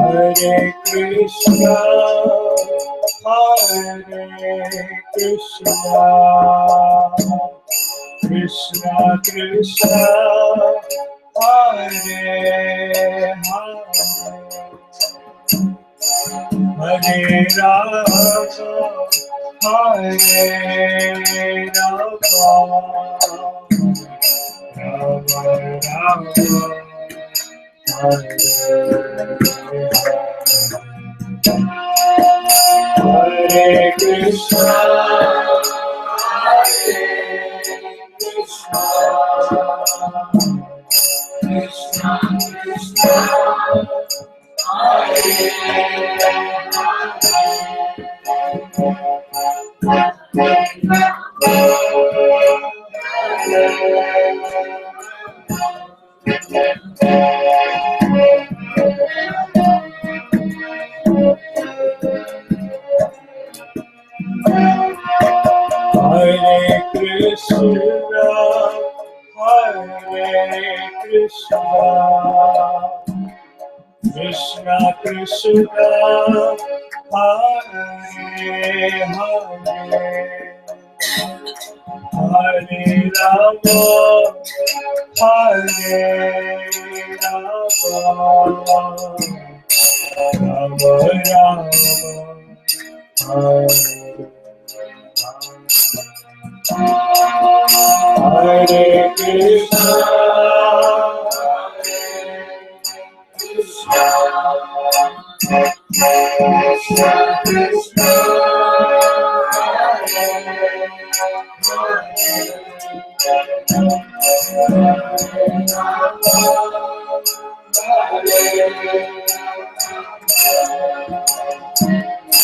Hare Krishna, Krishna Krishna, Hare Hare, Hare Rama, Hare Rama, Rama Rama, Hare Hare Krishna, Krishna Krishna, Hare Krishna Krishna, Hare Hare, Hare Rama, Hare Rama, Rama Rama, Hare Krishna, Krishna Krishna,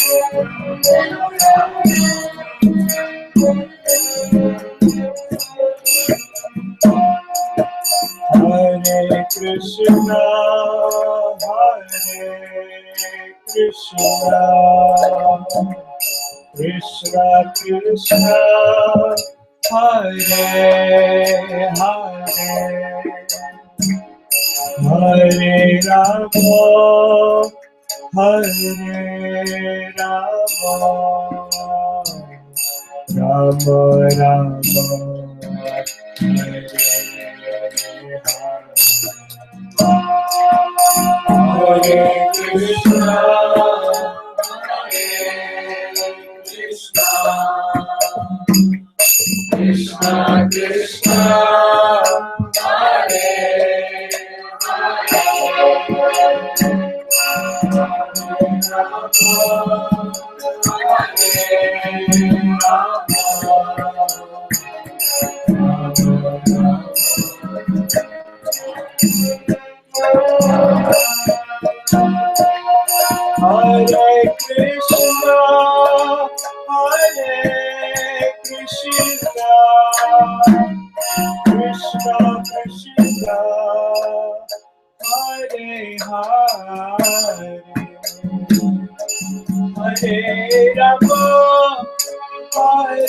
Hare Krishna, Krishna Krishna, Hare Hare, Hare Rama, Hare Rama, Rama Rama, Hare Krishna, Krishna Krishna, Hare Hare Krishna, Krishna Krishna, Hare Hare, Hare Rama, Hare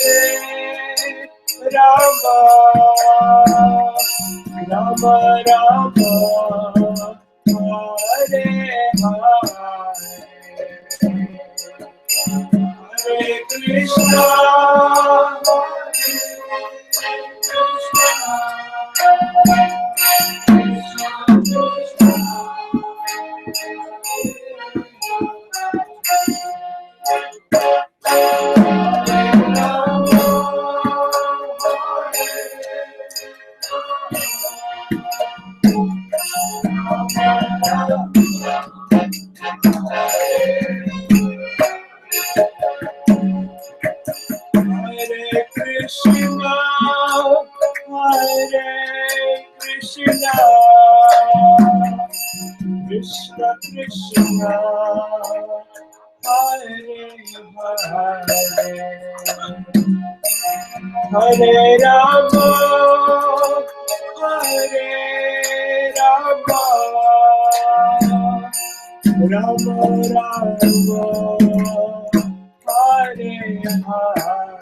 Rama, Rama Rama, Hare Hare, Hare Krishna, Krishna Krishna, Hare Hare, Hare Rama, Hare Rama, Rama Rama, Hare Hare,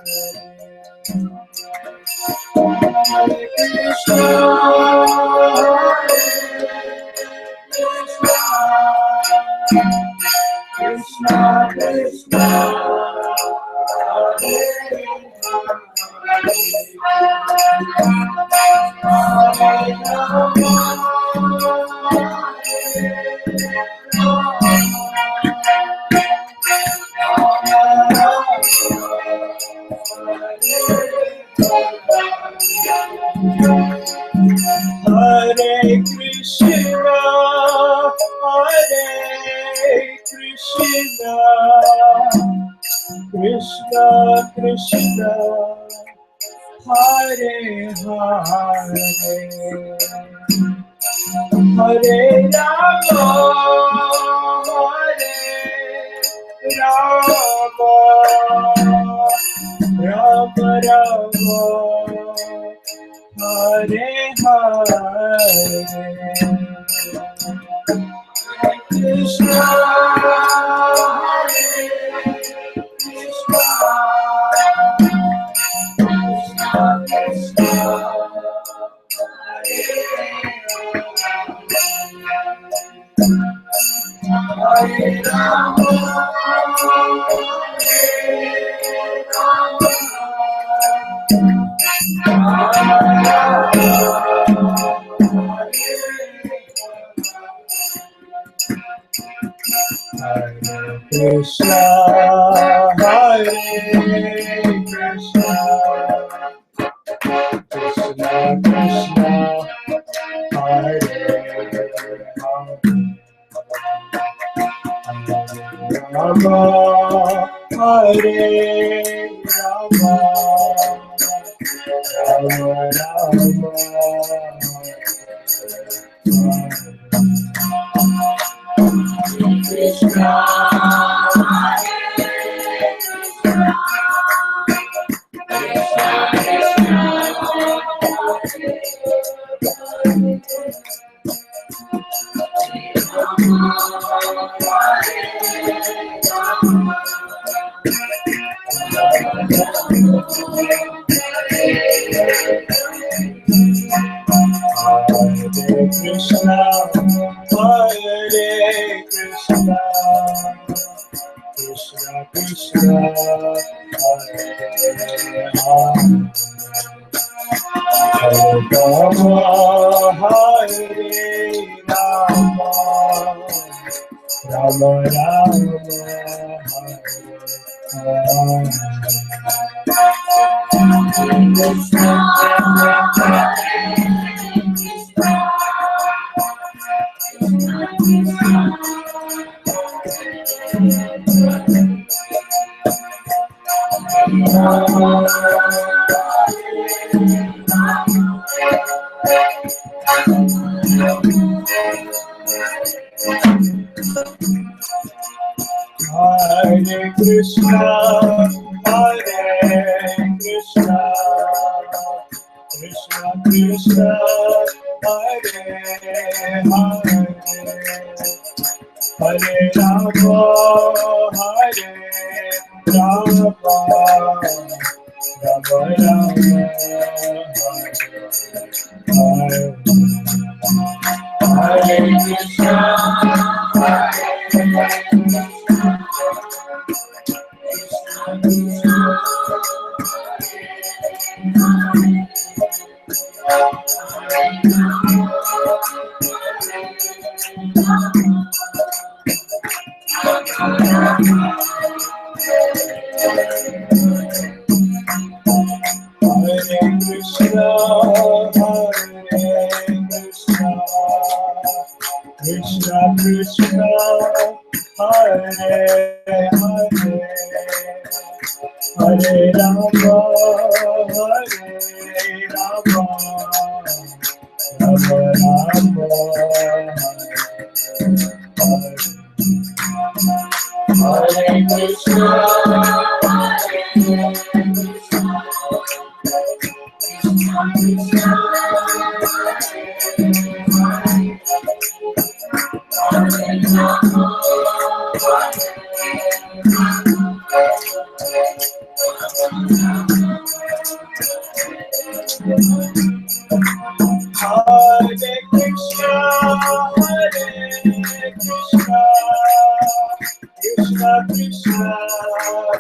Rama,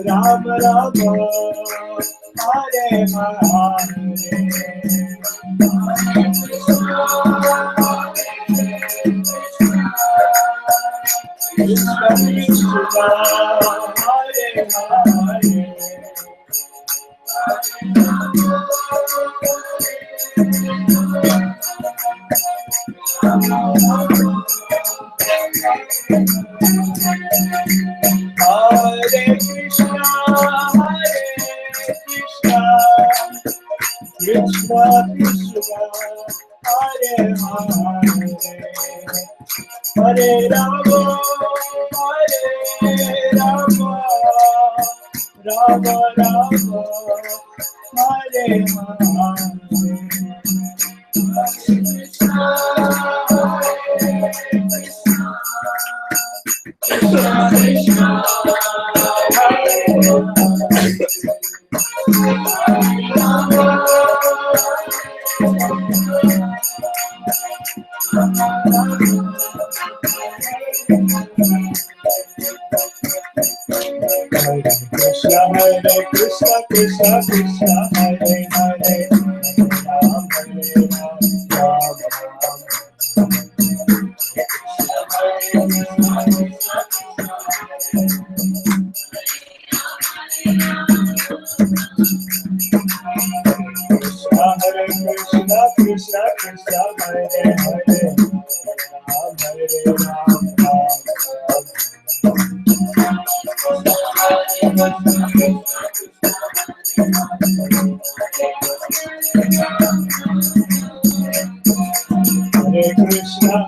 Rama Rama, Hare Krishna Krishna, Hare Hare. Hare Krishna, Krishna Krishna, Hare Hare, Hare Rama, Rama Rama, Hare Krishna, Krishna Krishna, Hare Hare, Ram Hare Ram, Ram Ram. Hare Krishna,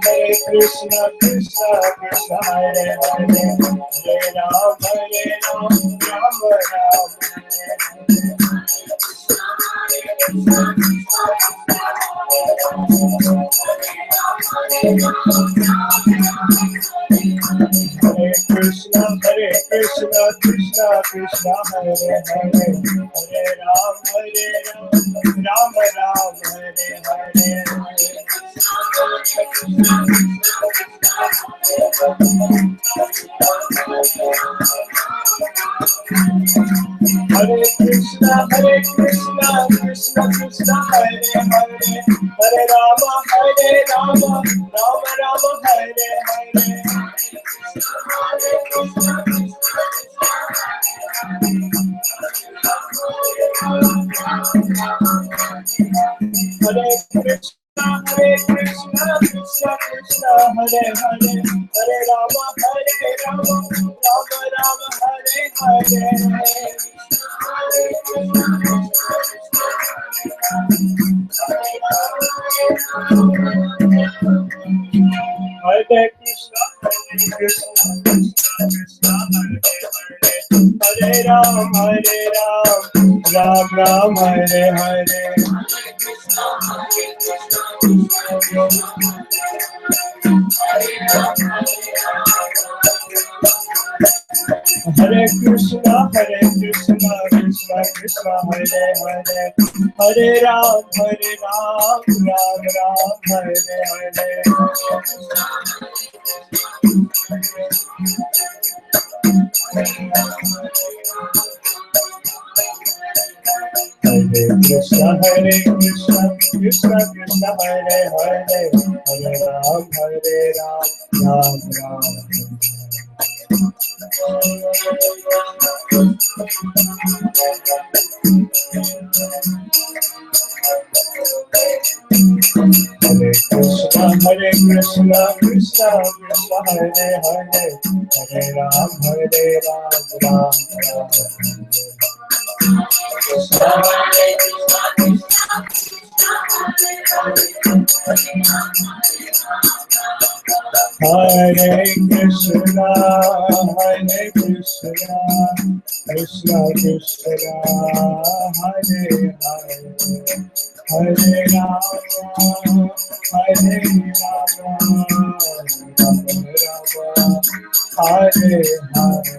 Krishna Krishna, Hare Hare, Ram Hare Ram, Ram Ram. Hare Krishna, Krishna Krishna, Hare Hare, Hare Ram, Ram Ram. Hare Krishna, Krishna Krishna, Hare Hare, Hare Ram, Ram Ram, Hare Hare. Hare Krishna, Krishna Krishna, Hare Hare, Hare Rama, Rama Rama, Hare Hare. Hare Krishna, Krishna Krishna, Hare Hare, Hare Rama, Rama Rama, Hare Hare. Hare Krishna, Krishna Krishna, Hare Ram, Ram Ram, Hare Hare. Hare Krishna, Krishna Krishna, Hare Hare, Hare Ram, Ram Ram, Hare Hare. Hare Krishna, Krishna Krishna, Hare Hare, Hare Ram, Ram Ram. Hare Krishna, Krishna Krishna, Hare Hare, Hare Ram, Ram Ram. Hare Krishna, Krishna Krishna, Hare Hare, Hare Rama, Rama Hare Hare.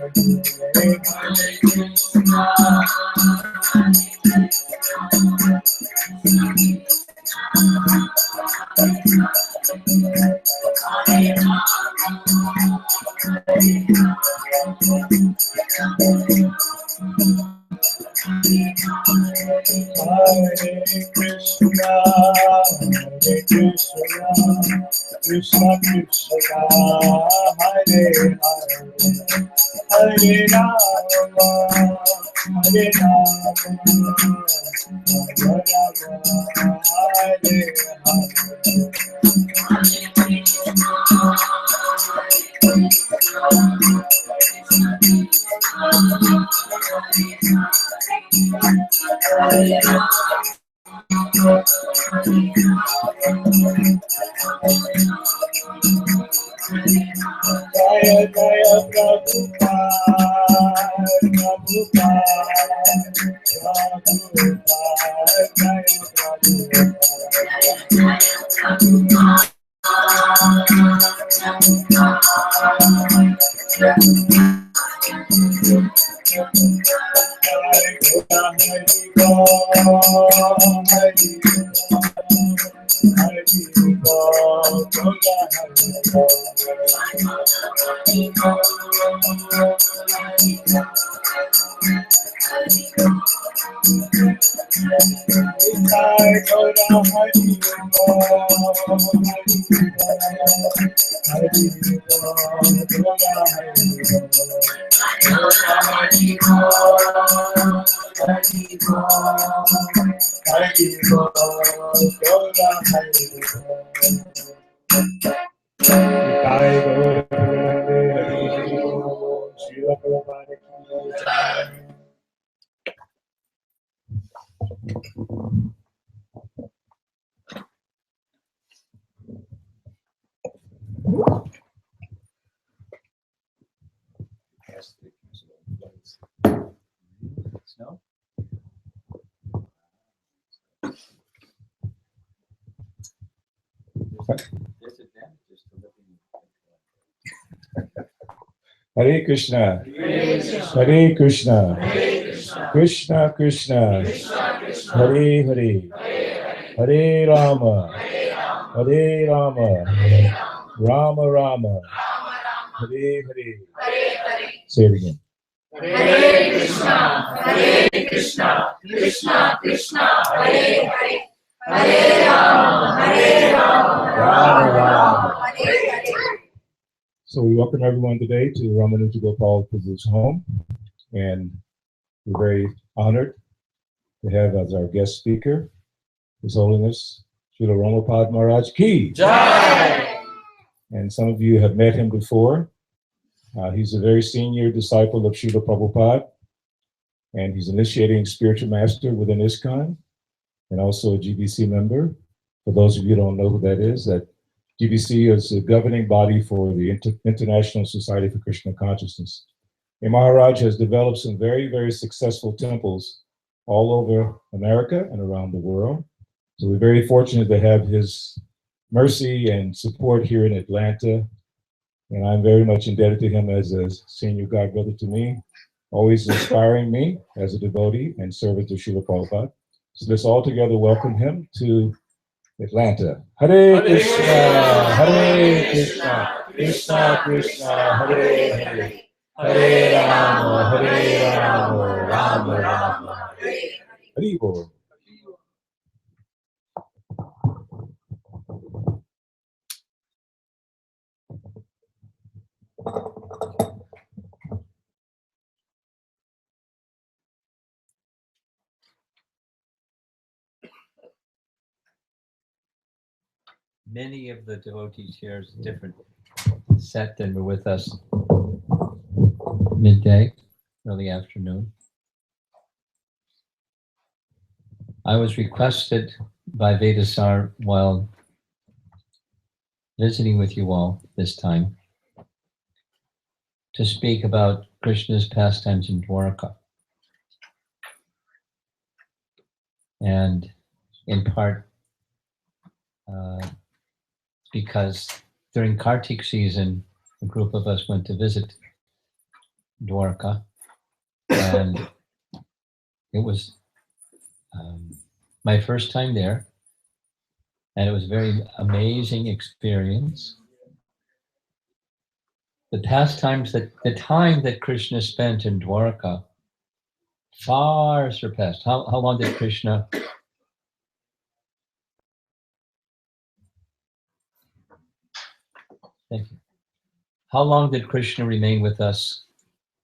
Krishna Krishna, Hare Hare, Hare Rama, Hare Rama, Rama Rama, Hare Jaya Jaya Prabhupada, Prabhupada, Snow? There's advantages to living in Hare Krishna, Hare Krishna, Krishna Krishna, Hare Hare, Hare Rama, Hare Rama, Rama Rama, Hare Hare. Say it again. Hare Krishna, Krishna Krishna, Hare Hare, Hare Rama, Rama Rama. Hare Hare. So we welcome everyone today to Ramanuja Gopal Prabhu's home, and we're very honored to have as our guest speaker His Holiness Srila Romapada Maharaj Ki. Jai. And some of you have met him before. He's a very senior disciple of Srila Prabhupada, and he's initiating spiritual master within ISKCON, and also a GBC member. For those of you who don't know who that is, that GBC is the governing body for the International Society for Krishna Consciousness. And Maharaj has developed some very, very successful temples all over America and around the world. So we're very fortunate to have his mercy and support here in Atlanta. And I'm very much indebted to him as a senior godbrother to me, always inspiring me as a devotee and servant of Srila Prabhupada. So let's all together welcome him to Atlanta. Hare Krishna, Hare Krishna, Krishna Krishna, Hare Hare, Hare Rama, Hare Rama, Rama Rama, Hare Bol. many of the devotees here is a different set than were with us midday, early afternoon. I was requested by Vedasar while visiting with you all this time to speak about Krishna's pastimes in Dwarka. And in part because during Kartik season, a group of us went to visit Dwarka, and it was my first time there, and it was a very amazing experience. The time that Krishna spent in Dwarka far surpassed. How long did Krishna? Thank you. How long did Krishna remain with us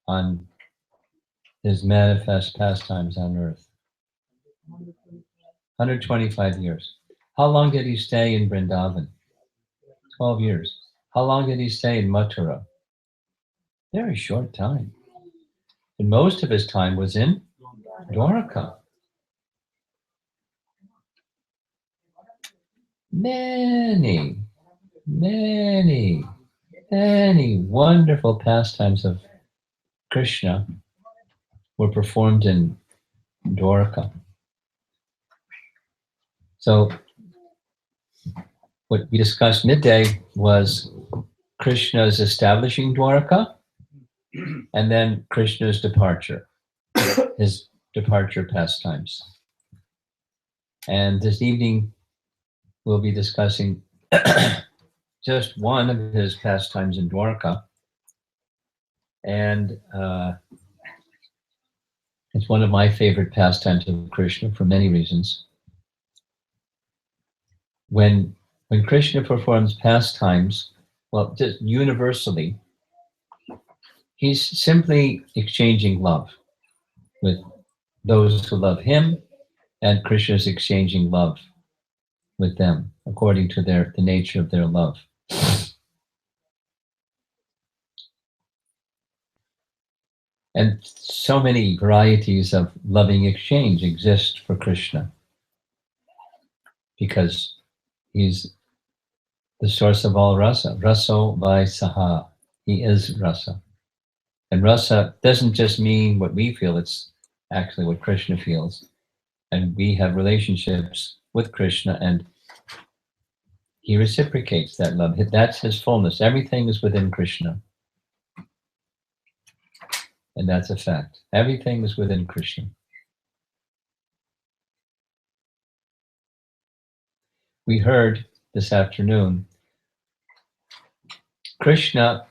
on his manifest pastimes on earth? 125 years. How long did he stay in Vrindavan? 12 years. How long did he stay in Mathura? Very short time. And most of his time was in Dwarka. Many wonderful pastimes of Krishna were performed in Dwarka. So what we discussed midday was Krishna's establishing Dwarka and then Krishna's departure, his departure pastimes. And this evening we'll be discussing just one of his pastimes in Dwarka. And it's one of my favorite pastimes of Krishna for many reasons. When Krishna performs pastimes, well, just universally, he's simply exchanging love with those who love him, and Krishna's exchanging love with them according to the nature of their love. And so many varieties of loving exchange exist for Krishna because he's the source of all rasa. Raso vai saha. He is rasa. And rasa doesn't just mean what we feel, it's actually what Krishna feels. And we have relationships with Krishna and he reciprocates that love. That's his fullness. Everything is within Krishna. And that's a fact. Everything is within Krishna. We heard this afternoon, Krishna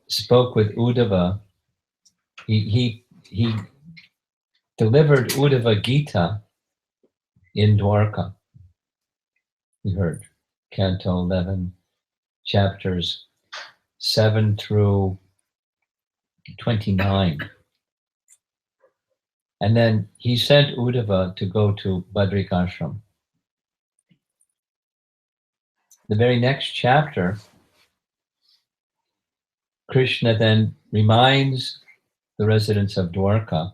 spoke with Uddhava. He delivered Uddhava Gita in Dwarka. We heard Canto 11, chapters 7 through 29. And then he sent Uddhava to go to Badrik Ashram. The very next chapter, Krishna then reminds the residents of Dwarka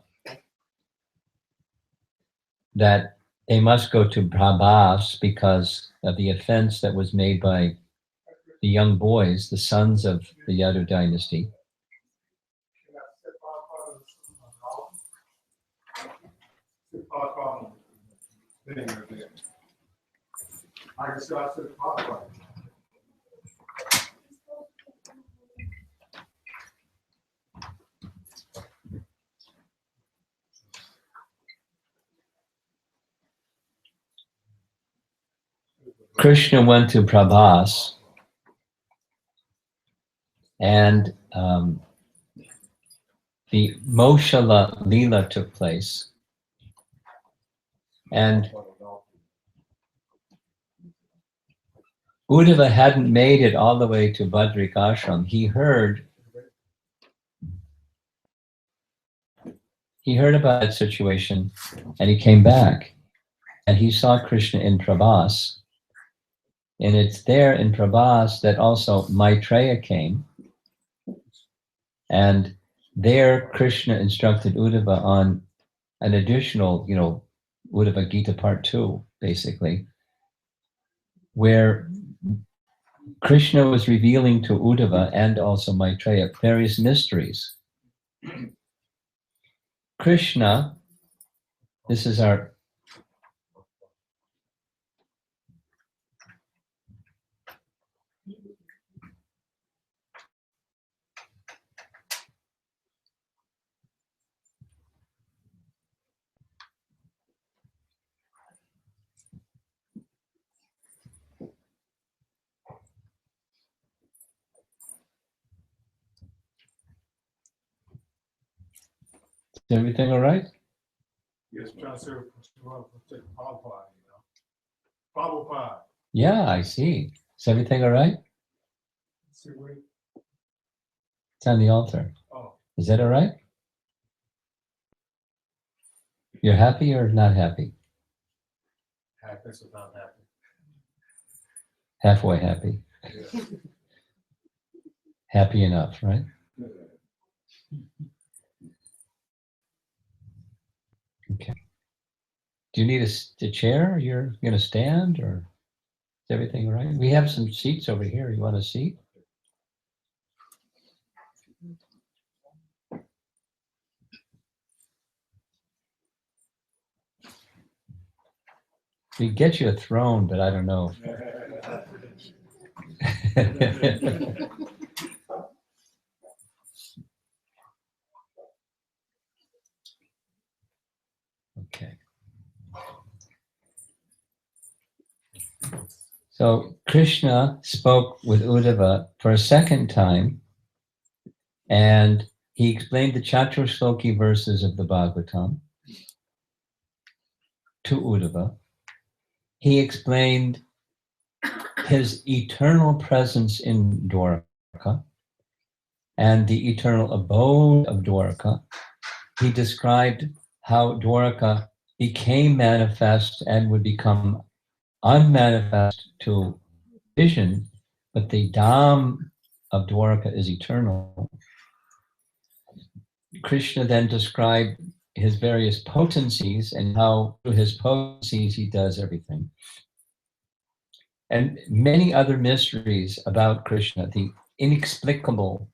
that they must go to Prabhas because of the offense that was made by the young boys, the sons of the Yadu dynasty. Krishna went to Prabhas and the Moshala Leela took place. And Uddhava hadn't made it all the way to Badrik Ashram. He heard about that situation and he came back and he saw Krishna in Prabhas. And it's there in Prabhas that also Maitreya came. And there Krishna instructed Uddhava on an additional, Uddhava Gita Part 2, basically, where Krishna was revealing to Uddhava and also Maitreya various mysteries. Krishna, this is our Is everything all right? Yes, trying to say, take Prabhupada, you know. Prabhupada. Yeah, I see. Is everything all right? See where? It's on the altar. Oh, Is that all right? You're happy or not happy? happy, so not happy. Halfway happy. Yeah. Happy enough, right? Okay. Do you need a chair? You're going to stand, or is everything all right? We have some seats over here. You want a seat? We get you a throne, but I don't know. Okay. So Krishna spoke with Uddhava for a second time, and he explained the Chaturshloki verses of the Bhagavatam to Uddhava. He explained his eternal presence in Dwarka and the eternal abode of Dwarka. He described how Dwarka became manifest and would become unmanifest to vision, but the Dham of Dwarka is eternal. Krishna then described his various potencies and how through his potencies he does everything. And many other mysteries about Krishna, the inexplicable,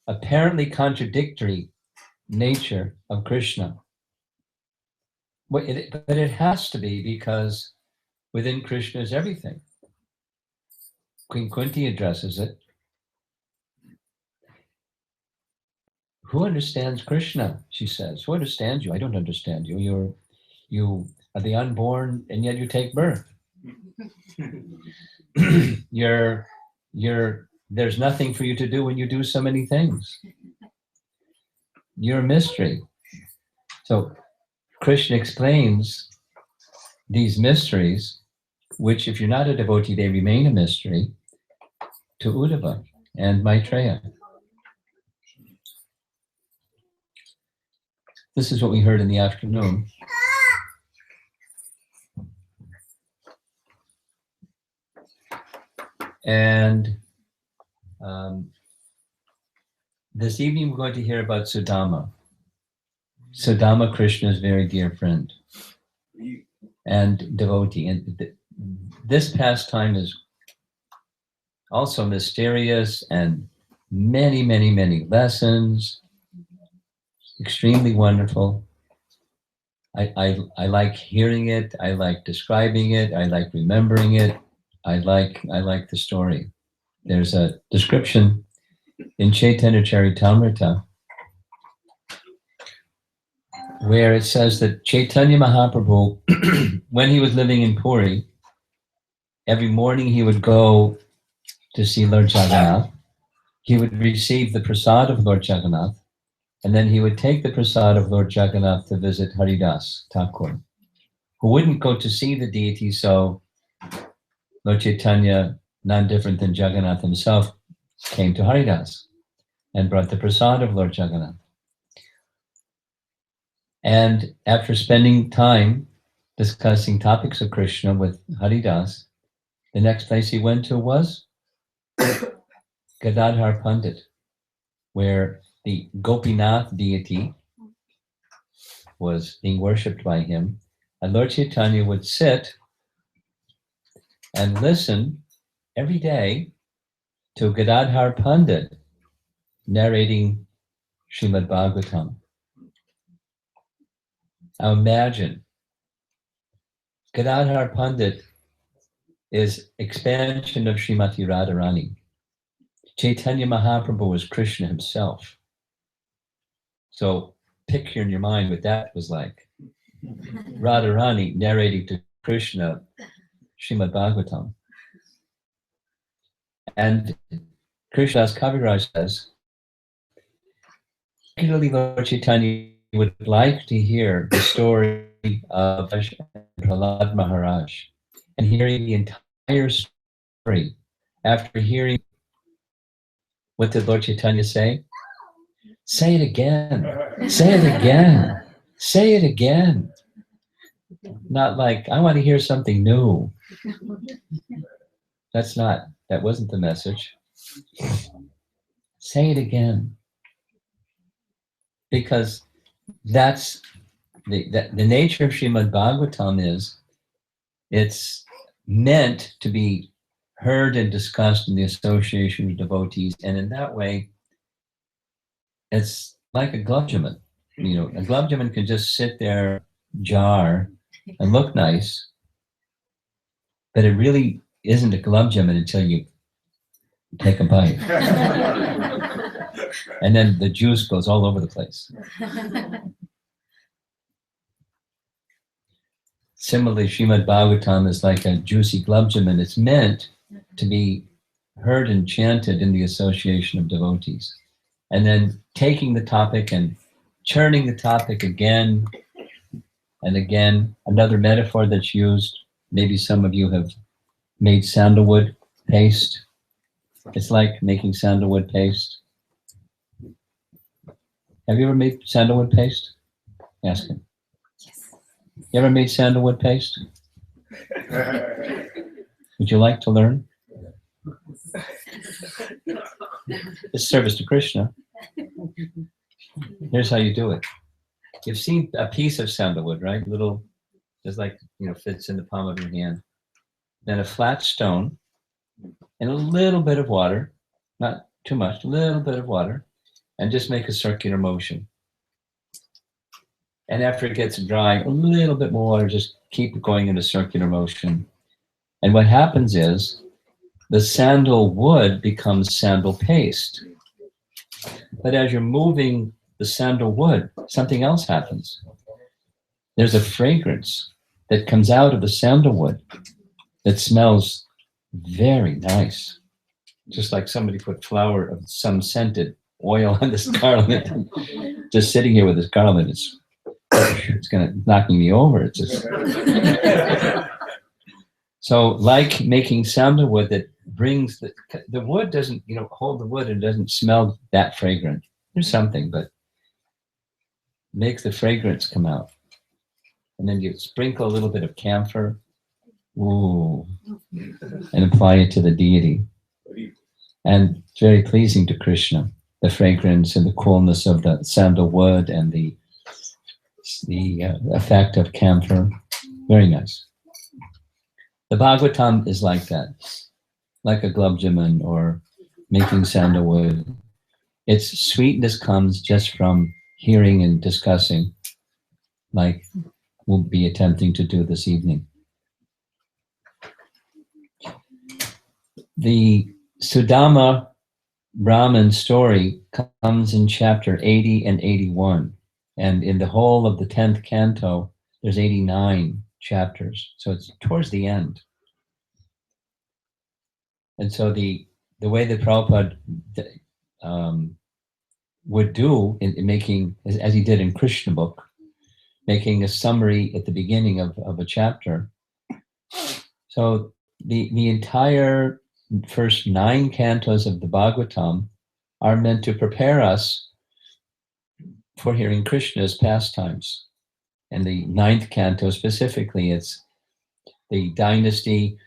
apparently contradictory nature of Krishna. But it has to be, because within Krishna is everything. Queen Kunti addresses it. Who understands Krishna? She says. Who understands you? I don't understand you. You are the unborn, and yet you take birth. There's nothing for you to do when you do so many things. You're a mystery. So Krishna explains these mysteries, which if you're not a devotee, they remain a mystery, to Uddhava and Maitreya. This is what we heard in the afternoon. And this evening we're going to hear about Sudama. Sudama, Krishna's very dear friend and devotee. And this pastime is also mysterious and many, many, many lessons. Extremely wonderful. I like hearing it. I like describing it. I like remembering it. I like the story. There's a description in Chaitanya Charitamrita where it says that Chaitanya Mahaprabhu, when he was living in Puri, every morning he would go to see Lord Jagannath. He would receive the prasad of Lord Jagannath, and then he would take the prasad of Lord Jagannath to visit Haridas Thakur, who wouldn't go to see the deity, so Lord Chaitanya, none different than Jagannath himself, came to Haridas and brought the prasad of Lord Jagannath. And after spending time discussing topics of Krishna with Haridas, the next place he went to was Gadadhar Pandit, where the Gopinath deity was being worshipped by him. And Lord Chaitanya would sit and listen every day to Gadadhar Pandit narrating Srimad Bhagavatam. Now imagine, Gadadhar Pandit is expansion of Srimati Radharani. Chaitanya Mahaprabhu was Krishna himself. So picture in your mind what that was like. Radharani narrating to Krishna Srimad Bhagavatam. And Krishnadas Kaviraj says, Particularly, Lord Chaitanya would like to hear the story of Prahlad Maharaj. And hearing the entire story, after hearing, what did Lord Chaitanya say? Say it again. Say it again. Say it again. Not like, I want to hear something new. That wasn't the message. Say it again. Because that's the nature of Srimad Bhagavatam is, it's meant to be heard and discussed in the association of devotees. And in that way, it's like a glavjaman. You know, a glavjaman can just sit there, jar, and look nice, but it really isn't a glavjaman until you take a bite. And then the juice goes all over the place. Similarly, Srimad Bhagavatam is like a juicy glavjaman. It's meant to be heard and chanted in the association of devotees. And then taking the topic and churning the topic again and again. Another metaphor that's used, maybe some of you have made sandalwood paste. It's like making sandalwood paste. Have you ever made sandalwood paste? Ask him. Yes. You ever made sandalwood paste? Would you like to learn? It's service to Krishna. Here's how you do it. You've seen a piece of sandalwood, right? Little, just like, fits in the palm of your hand. Then a flat stone and a little bit of water, not too much, a little bit of water, and just make a circular motion. And after it gets dry, a little bit more water, just keep going in a circular motion. And what happens is the sandalwood becomes sandal paste. But as you're moving the sandalwood, something else happens. There's a fragrance that comes out of the sandalwood that smells very nice. Just like somebody put flower of some scented oil on this garland. Just sitting here with this garland, it's gonna knocking me over. It's just so like making sandalwood that brings the wood doesn't hold the wood and doesn't smell that fragrant. There's something, but makes the fragrance come out. And then you sprinkle a little bit of camphor, and apply it to the deity. And it's very pleasing to Krishna, the fragrance and the coolness of the sandalwood and the effect of camphor. Very nice. The Bhagavatam is like that, like a glavjaman or making sandalwood. Its sweetness comes just from hearing and discussing, like we'll be attempting to do this evening. The Sudama Brahman story comes in chapter 80 and 81. And in the whole of the 10th canto, there's 89 chapters. So it's towards the end. And so the way that Prabhupada would do in making, as he did in Krishna book, making a summary at the beginning of a chapter. So the entire first 9 cantos of the Bhagavatam are meant to prepare us for hearing Krishna's pastimes. And the 9th canto specifically, it's the dynasty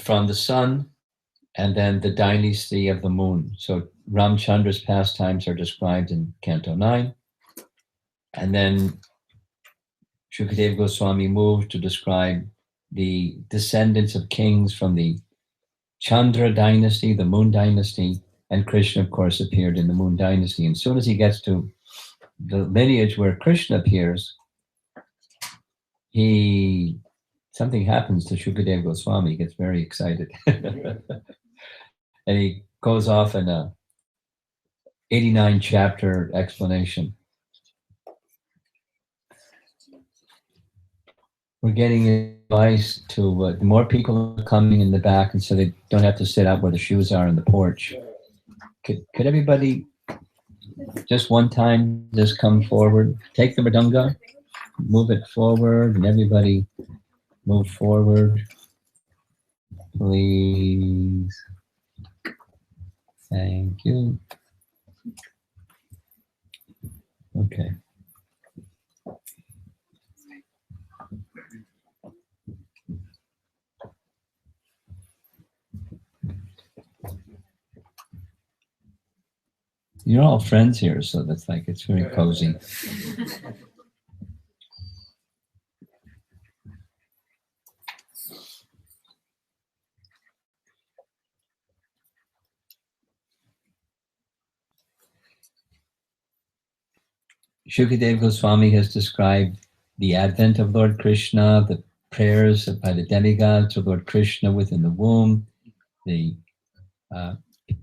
from the sun and then the dynasty of the moon. So Ramchandra's pastimes are described in canto 9. And then Shukadeva Goswami moved to describe the descendants of kings from the Chandra dynasty, the moon dynasty, and Krishna, of course, appeared in the moon dynasty. And as soon as he gets to the lineage where Krishna appears, something happens to Shukadeva Goswami. He gets very excited. And he goes off in a 89 chapter explanation. We're getting advice to, the more people are coming in the back, and so they don't have to sit out where the shoes are in the porch. Could everybody just one time, just come forward. Take the mridanga, move it forward, and everybody move forward. Please. Thank you. Okay. You're all friends here, so that's like, it's very cozy. Shukadeva Goswami has described the advent of Lord Krishna, the prayers by the demigods of Lord Krishna within the womb, the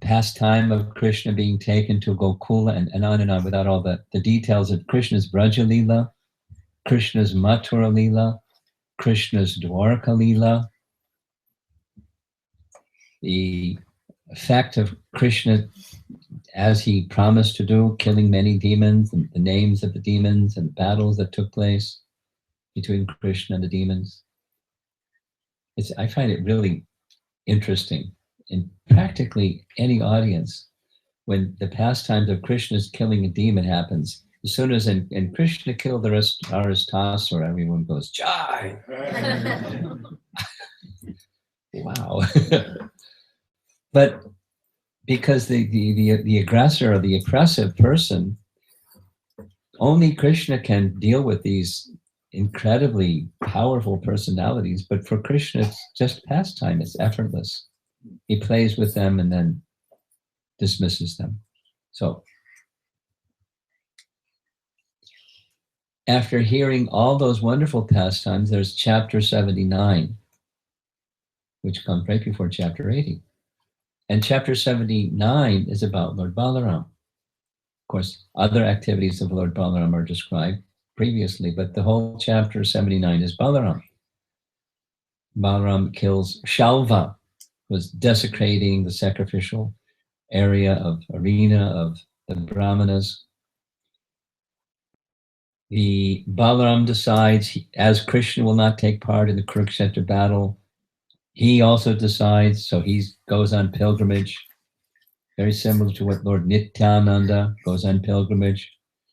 pastime of Krishna being taken to Gokula, and on without all the details of Krishna's Braja Leela, Krishna's Mathura Leela, Krishna's Dwarka Leela, the effect of Krishna as he promised to do, killing many demons, and the names of the demons and battles that took place between Krishna and the demons. I find it really interesting. In practically any audience, when the pastimes of Krishna's killing a demon happens, as soon as and Krishna killed the Aristasura, everyone goes, Jai! Wow. But because the aggressor or the oppressive person, only Krishna can deal with these incredibly powerful personalities, but for Krishna, it's just pastime, it's effortless. He plays with them and then dismisses them. So, after hearing all those wonderful pastimes, there's chapter 79, which comes right before chapter 80. And chapter 79 is about Lord Balaram. Of course, other activities of Lord Balaram are described previously, but the whole chapter 79 is Balaram. Balaram kills Shalva, was desecrating the sacrificial arena of the Brahmanas. The Balaram decides, as Krishna will not take part in the Kurukshetra battle, he also decides, so he goes on pilgrimage, very similar to what Lord Nityananda goes on pilgrimage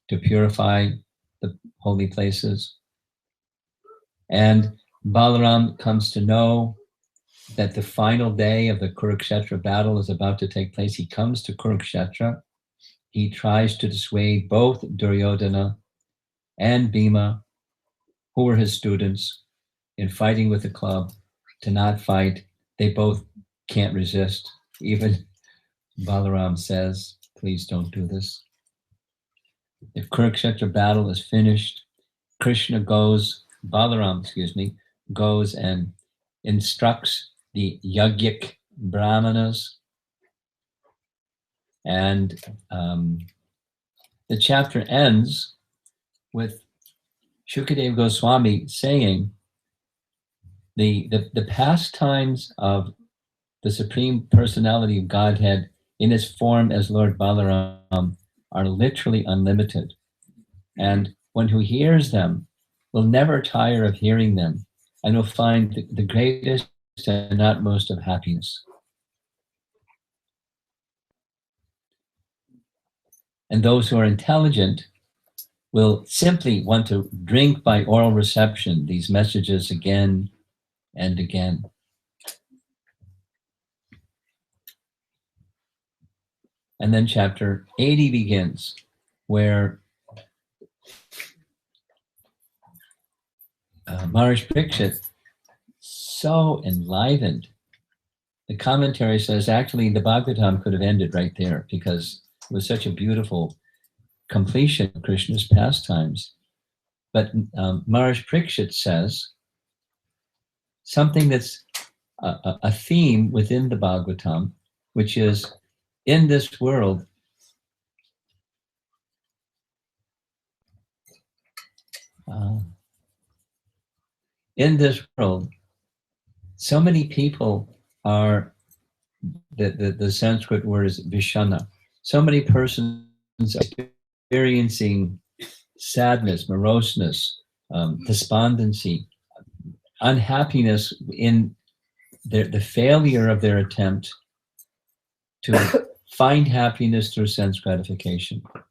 to purify the holy places. And Balaram comes to know that the final day of the Kurukshetra battle is about to take place. He comes to Kurukshetra. He tries to dissuade both Duryodhana and Bhima, who were his students, in fighting with the club, to not fight. They both can't resist. Even Balaram says, please don't do this. The Kurukshetra battle is finished. Balaram goes and instructs the Yajnik Brahmanas. And the chapter ends with Shukadeva Goswami saying the pastimes of the Supreme Personality of Godhead in his form as Lord Balaram are literally unlimited. And one who hears them will never tire of hearing them and will find the greatest and utmost of happiness. And those who are intelligent will simply want to drink by oral reception these messages again and again. And then chapter 80 begins, where Maharaj Parikshit, so enlivened. The commentary says actually the Bhagavatam could have ended right there because it was such a beautiful completion of Krishna's pastimes. But Maharaj Parikshit says something that's a theme within the Bhagavatam, which is in this world, so many people are, the Sanskrit word is vishana. So many persons experiencing sadness, moroseness, despondency, unhappiness in the failure of their attempt to find happiness through sense gratification. Of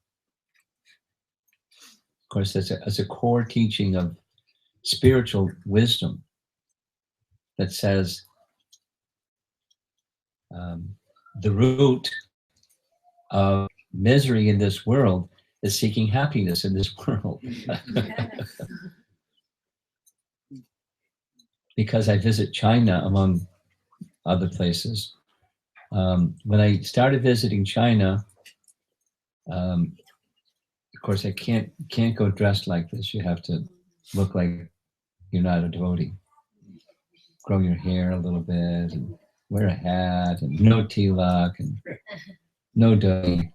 course, as a core teaching of spiritual wisdom that says the root of misery in this world is seeking happiness in this world. Because I visit China, among other places. When I started visiting China, of course, I can't go dressed like this. You have to look like you're not a devotee. Grow your hair a little bit, and wear a hat, and no tilak, and no dhoti.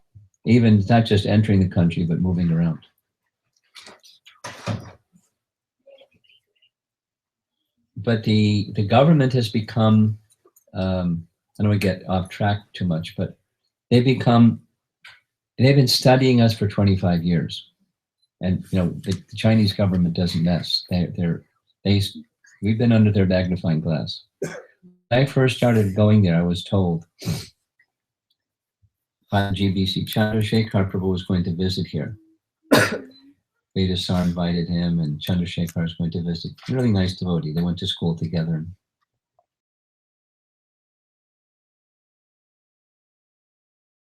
Even not just entering the country, but moving around. But the government has become, I don't want to get off track too much, but they've been studying us for 25 years. And, the Chinese government doesn't mess. We've been under their magnifying glass. When I first started going there, I was told by GBC, Chandrasekhar Prabhu was going to visit here. Veda Sar invited him, and Chandrasekhar was going to visit. Really nice devotee. They went to school together.